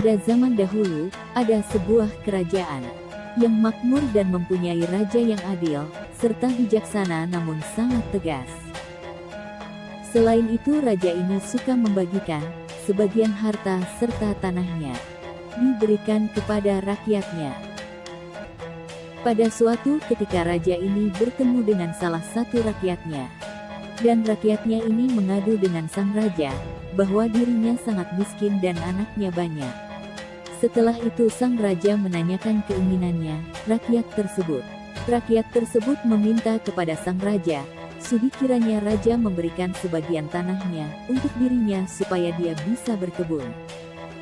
Pada zaman dahulu, ada sebuah kerajaan yang makmur dan mempunyai raja yang adil, serta bijaksana namun sangat tegas. Selain itu, raja ini suka membagikan sebagian harta serta tanahnya diberikan kepada rakyatnya. Pada suatu ketika raja ini bertemu dengan salah satu rakyatnya, dan rakyatnya ini mengadu dengan sang raja bahwa dirinya sangat miskin dan anaknya banyak. Setelah itu sang raja menanyakan keinginannya rakyat tersebut. Rakyat tersebut meminta kepada sang raja, sudi kiranya raja memberikan sebagian tanahnya untuk dirinya supaya dia bisa berkebun.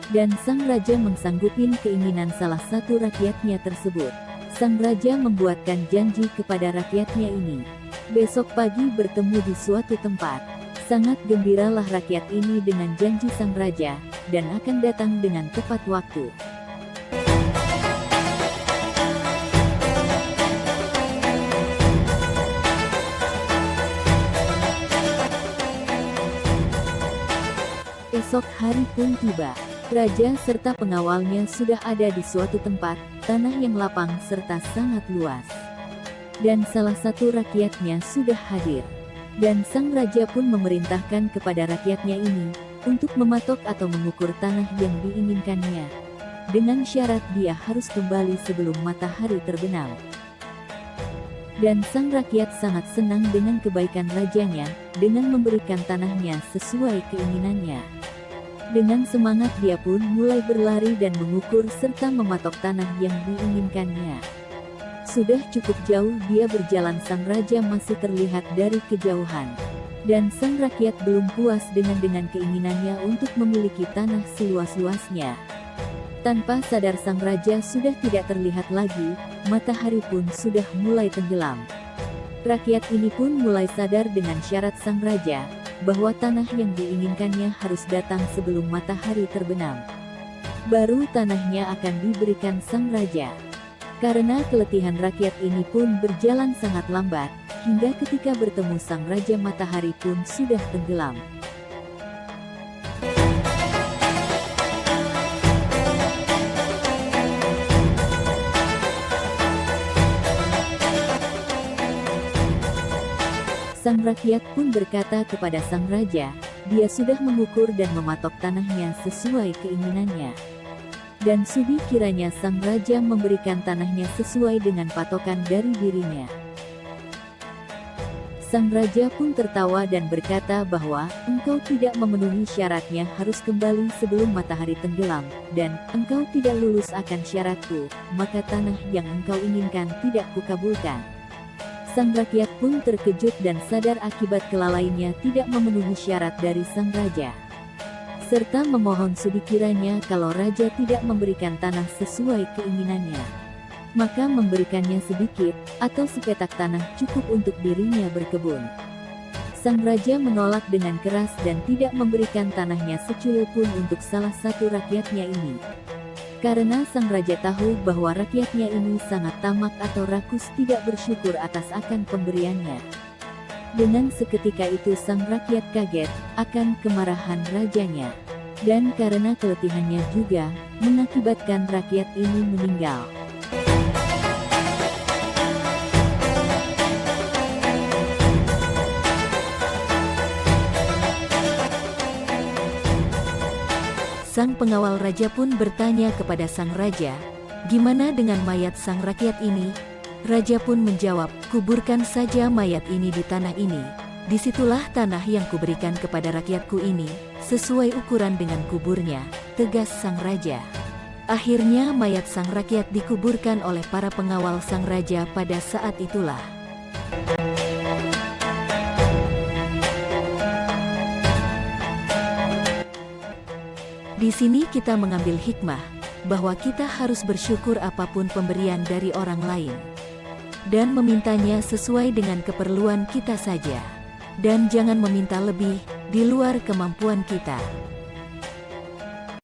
Dan sang raja mensanggupin keinginan salah satu rakyatnya tersebut. Sang raja membuatkan janji kepada rakyatnya ini. Besok pagi bertemu di suatu tempat. Sangat gembiralah rakyat ini dengan janji sang raja, dan akan datang dengan tepat waktu. Esok hari pun tiba. Raja serta pengawalnya sudah ada di suatu tempat, tanah yang lapang serta sangat luas. Dan salah satu rakyatnya sudah hadir. Dan sang raja pun memerintahkan kepada rakyatnya ini untuk mematok atau mengukur tanah yang diinginkannya. Dengan syarat dia harus kembali sebelum matahari terbenam. Dan sang rakyat sangat senang dengan kebaikan rajanya, dengan memberikan tanahnya sesuai keinginannya. Dengan semangat dia pun mulai berlari dan mengukur serta mematok tanah yang diinginkannya. Sudah cukup jauh dia berjalan, sang raja masih terlihat dari kejauhan. Dan sang rakyat belum puas dengan keinginannya untuk memiliki tanah seluas-luasnya. Tanpa sadar sang raja sudah tidak terlihat lagi, matahari pun sudah mulai tenggelam. Rakyat ini pun mulai sadar dengan syarat sang raja, bahwa tanah yang diinginkannya harus datang sebelum matahari terbenam. Baru tanahnya akan diberikan sang raja. Karena keletihan rakyat ini pun berjalan sangat lambat, hingga ketika bertemu sang raja matahari pun sudah tenggelam. Sang rakyat pun berkata kepada sang raja, dia sudah mengukur dan mematok tanahnya sesuai keinginannya. Dan sudi kiranya sang raja memberikan tanahnya sesuai dengan patokan dari dirinya. Sang raja pun tertawa dan berkata bahwa engkau tidak memenuhi syaratnya, harus kembali sebelum matahari tenggelam, dan engkau tidak lulus akan syaratku, maka tanah yang engkau inginkan tidak kukabulkan. Sang rakyat pun terkejut dan sadar akibat kelalaiannya tidak memenuhi syarat dari sang raja. Serta memohon sudi kiranya kalau raja tidak memberikan tanah sesuai keinginannya, maka memberikannya sedikit, atau sepetak tanah cukup untuk dirinya berkebun. Sang raja menolak dengan keras dan tidak memberikan tanahnya secuil pun untuk salah satu rakyatnya ini. Karena sang raja tahu bahwa rakyatnya ini sangat tamak atau rakus, tidak bersyukur atas akan pemberiannya. Dengan seketika itu sang rakyat kaget akan kemarahan rajanya. Dan karena keletihannya juga, mengakibatkan rakyat ini meninggal. Sang pengawal raja pun bertanya kepada sang raja, "Gimana dengan mayat sang rakyat ini?" Raja pun menjawab, "Kuburkan saja mayat ini di tanah ini. Disitulah tanah yang kuberikan kepada rakyatku ini, sesuai ukuran dengan kuburnya," tegas sang raja. Akhirnya mayat sang rakyat dikuburkan oleh para pengawal sang raja pada saat itulah. Di sini kita mengambil hikmah, bahwa kita harus bersyukur apapun pemberian dari orang lain. Dan memintanya sesuai dengan keperluan kita saja. Dan jangan meminta lebih, di luar kemampuan kita.